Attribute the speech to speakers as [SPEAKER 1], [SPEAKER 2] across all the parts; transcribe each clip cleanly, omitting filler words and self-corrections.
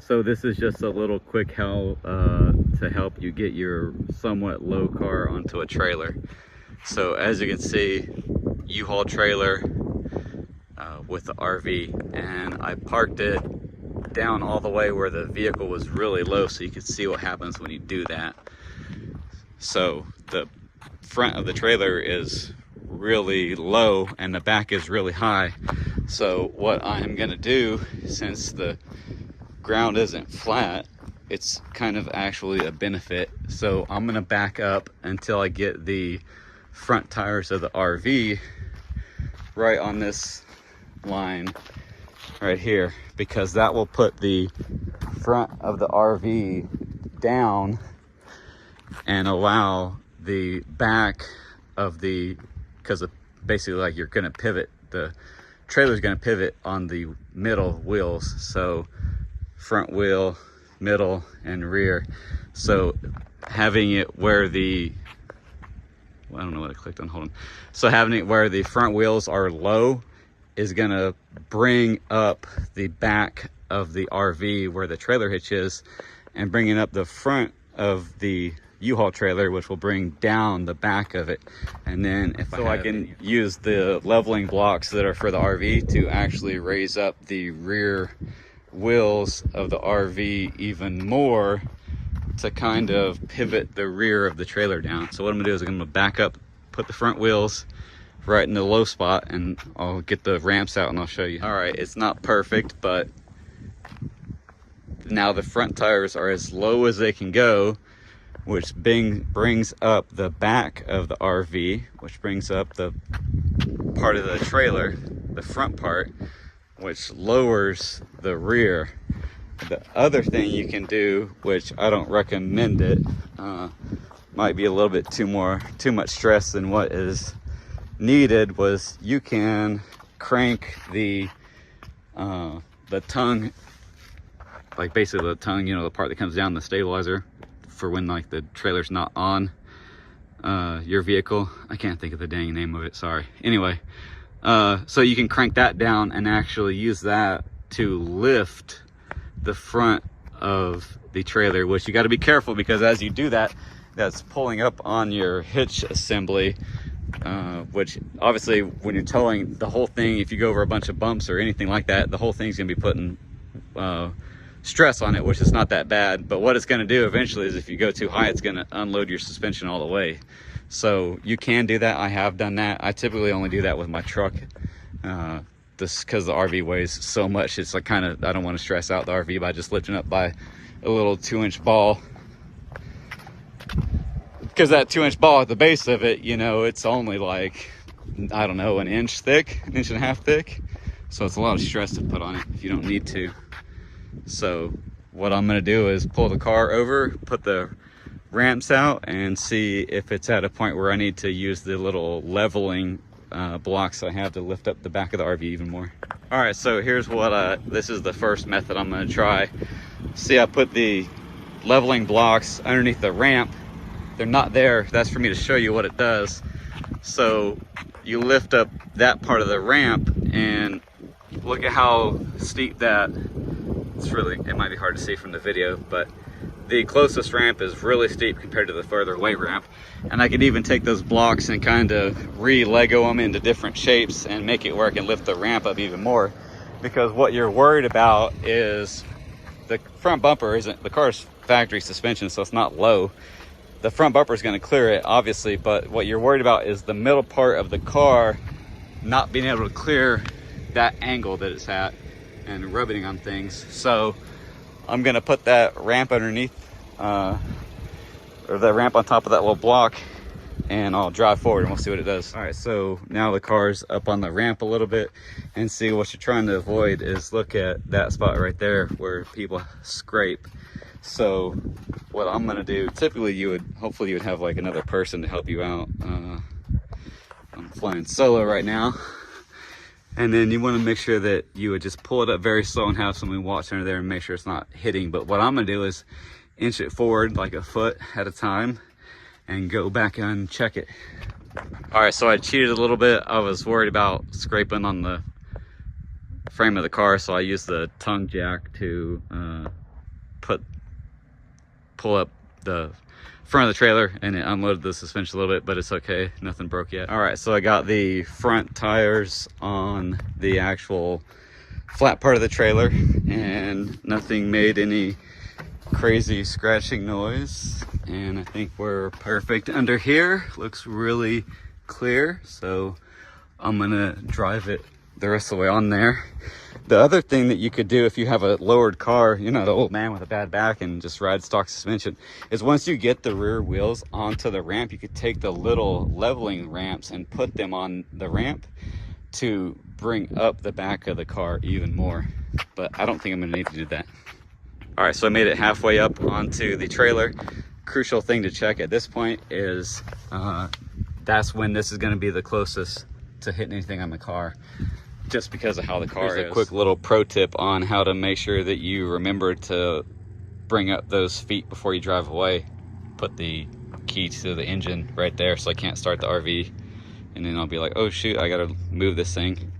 [SPEAKER 1] So this is just a little quick how to help you get your somewhat low car onto a trailer. So as you can see, U-Haul trailer with the RV, and I parked it down all the way where the vehicle was really low so you could see what happens when you do that. So the front of the trailer is really low and the back is really high. So what I'm gonna do, since the ground isn't flat, it's kind of actually a benefit. So I'm gonna back up until I get the front tires of the RV right on this line right here, because that will put the front of the RV down and allow the back of the, because basically like you're gonna pivot, the trailer's gonna pivot on the middle wheels. So front wheel, middle, and rear. So having it where the, I don't know what I clicked on, hold on. So having it where the front wheels are low is gonna bring up the back of the RV where the trailer hitch is, and bringing up the front of the U-Haul trailer, which will bring down the back of it. And then if I can use the leveling blocks that are for the RV to actually raise up the rear wheels of the RV even more to kind of pivot the rear of the trailer down. So what I'm gonna do is I'm gonna back up, put the front wheels right in the low spot, and I'll get the ramps out and I'll show you. All right, it's not perfect, but now the front tires are as low as they can go, which brings up the back of the RV, which brings up the part of the trailer, the front part, which lowers the rear. The other thing you can do, which I don't recommend it, might be a little bit too much stress than what is needed, was you can crank the tongue, like basically the tongue, you know, the part that comes down the stabilizer for when like the trailer's not on your vehicle. I can't think of the dang name of it, sorry. Anyway, so you can crank that down and actually use that to lift the front of the trailer, which you got to be careful, because as you do that, that's pulling up on your hitch assembly, which obviously when you're towing the whole thing, if you go over a bunch of bumps or anything like that, the whole thing's gonna be putting stress on it, which is not that bad. But what it's going to do eventually is if you go too high, it's going to unload your suspension all the way. So you can do that. I have done that. I typically only do that with my truck, this because the RV weighs so much. It's like kind of, I don't want to stress out the RV by just lifting up by a little 2-inch ball, because that 2-inch ball at the base of it, you know, it's only like, I don't know, an inch thick, an inch and a half thick. So it's a lot of stress to put on it if you don't need to. So what I'm gonna do is pull the car over, put the ramps out, and see if it's at a point where I need to use the little leveling blocks I have to lift up the back of the RV even more. All right, so here's what this is the first method I'm gonna try. See, I put the leveling blocks underneath the ramp. They're not there. That's for me to show you what it does. So you lift up that part of the ramp, and look at how steep that, it's really, it might be hard to see from the video, but the closest ramp is really steep compared to the further away ramp. And I could even take those blocks and kind of re-Lego them into different shapes and make it where I can lift the ramp up even more. Because what you're worried about is the front bumper isn't, the car's factory suspension, so it's not low. The front bumper is going to clear it, obviously, but what you're worried about is the middle part of the car not being able to clear that angle that it's at and rubbing on things. So I'm gonna put that ramp underneath, or that ramp on top of that little block, and I'll drive forward and we'll see what it does. All right, so now the car's up on the ramp a little bit, and see what you're trying to avoid is look at that spot right there where people scrape. So what I'm gonna do, typically hopefully you would have like another person to help you out. I'm flying solo right now. And then you want to make sure that you would just pull it up very slow and have someone watch under there and make sure it's not hitting. But what I'm gonna do is inch it forward like a foot at a time and go back and check it. All right, so I cheated a little bit. I was worried about scraping on the frame of the car, so I used the tongue jack to pull up the front of the trailer and it unloaded the suspension a little bit, but it's okay, nothing broke yet. All right, so I got the front tires on the actual flat part of the trailer and nothing made any crazy scratching noise, and I think we're perfect under here. Looks really clear, so I'm gonna drive it the rest of the way on there. The other thing that you could do if you have a lowered car, you're not an old man with a bad back and just ride stock suspension, is once you get the rear wheels onto the ramp, you could take the little leveling ramps and put them on the ramp to bring up the back of the car even more. But I don't think I'm gonna need to do that. All right, so I made it halfway up onto the trailer. Crucial thing to check at this point is that's when this is gonna be the closest to hitting anything on the car, just because of how the car is. Here's a quick little pro tip on how to make sure that you remember to bring up those feet before you drive away. Put the key to the engine right there so I can't start the RV, and then I'll be like, oh shoot, I gotta move this thing.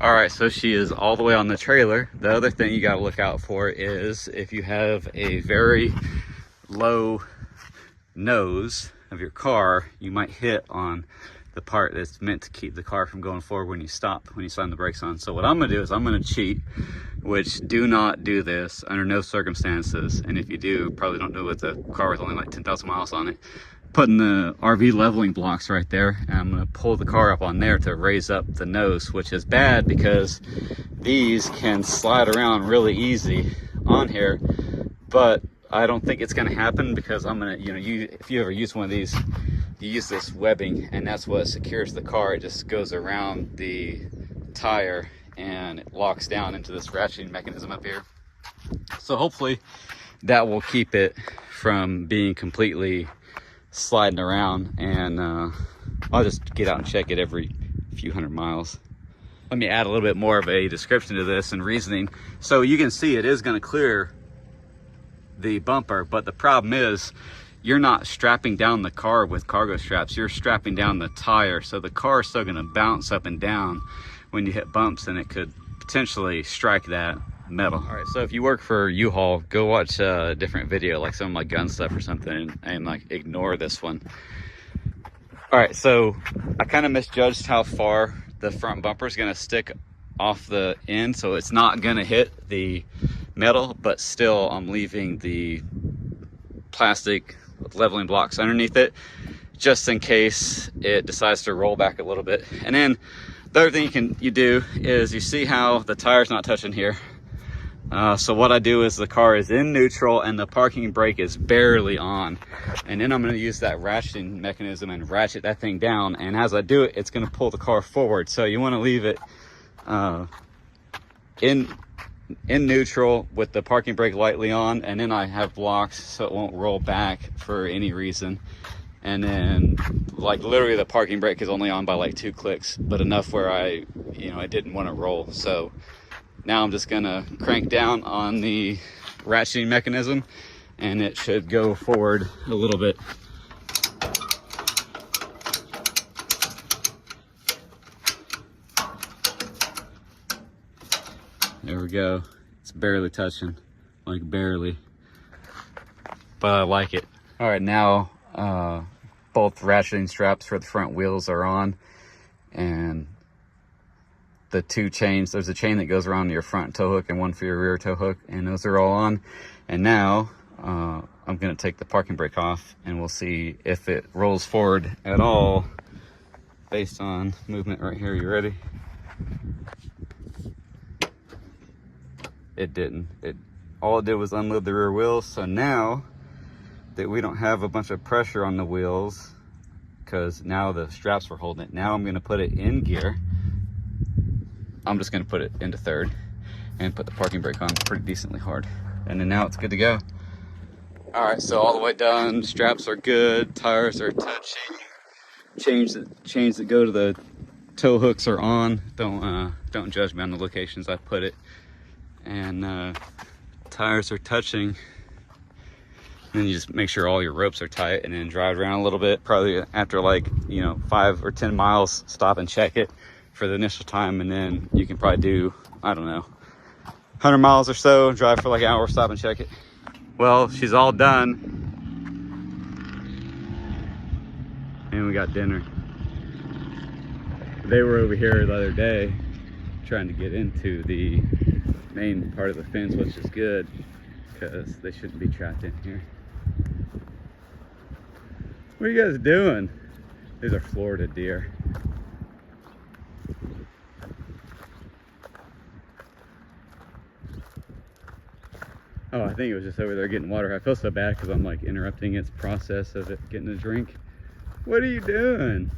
[SPEAKER 1] All right, so she is all the way on the trailer. The other thing you gotta look out for is if you have a very low nose of your car, you might hit on the part that's meant to keep the car from going forward when you stop, when you slam the brakes on. So what I'm gonna do is I'm gonna cheat, which do not do this under no circumstances. And if you do, probably don't do it with a car with only like 10,000 miles on it. Putting the RV leveling blocks right there, and I'm gonna pull the car up on there to raise up the nose, which is bad because these can slide around really easy on here, but I don't think it's gonna happen because I'm gonna, if you ever use one of these, you use this webbing and that's what secures the car. It just goes around the tire and it locks down into this ratcheting mechanism up here. So hopefully that will keep it from being completely sliding around, and I'll just get out and check it every few hundred miles. Let me add a little bit more of a description to this and reasoning. So you can see it is going to clear the bumper, but the problem is you're not strapping down the car with cargo straps, you're strapping down the tire, so the car is still going to bounce up and down when you hit bumps, and it could potentially strike that metal. All right, so if you work for U-Haul, go watch a different video, like some of my gun stuff or something, and like ignore this one. All right, so I kind of misjudged how far the front bumper is going to stick off the end, so it's not going to hit the metal, but still I'm leaving the plastic leveling blocks underneath it just in case it decides to roll back a little bit. And then the other thing you do is, you see how the tire's not touching here. So what I do is the car is in neutral and the parking brake is barely on, and then I'm going to use that ratcheting mechanism and ratchet that thing down, and as I do it, it's going to pull the car forward. So you want to leave it in neutral with the parking brake lightly on, and then I have blocks so it won't roll back for any reason. And then like literally the parking brake is only on by like 2 clicks, but enough where I didn't want to roll. So now I'm just gonna crank down on the ratcheting mechanism and it should go forward a little bit. There we go. It's barely touching, like barely, but I like it. All right, now both ratcheting straps for the front wheels are on, and the 2 chains, there's a chain that goes around your front tow hook and one for your rear tow hook, and those are all on. And now I'm gonna take the parking brake off and we'll see if it rolls forward at all based on movement right here. You ready? It didn't. All it did was unload the rear wheels. So now that we don't have a bunch of pressure on the wheels, because now the straps were holding it, now I'm gonna put it in gear. I'm just gonna put it into third and put the parking brake on pretty decently hard. And then now it's good to go. All right, so all the way done, straps are good, tires are touching, chains that go to the tow hooks are on. Don't judge me on the locations I put it. And tires are touching. And then you just make sure all your ropes are tight and then drive around a little bit. Probably after 5 or 10 miles, stop and check it for the initial time, and then you can probably do, I don't know, 100 miles or so, drive for like an hour, stop and check it. Well, she's all done. And we got dinner. They were over here the other day trying to get into the main part of the fence, which is good because they shouldn't be trapped in here. What are you guys doing? These are Florida deer. Oh, I think it was just over there getting water. I feel so bad because I'm like interrupting its process of it getting a drink. What are you doing?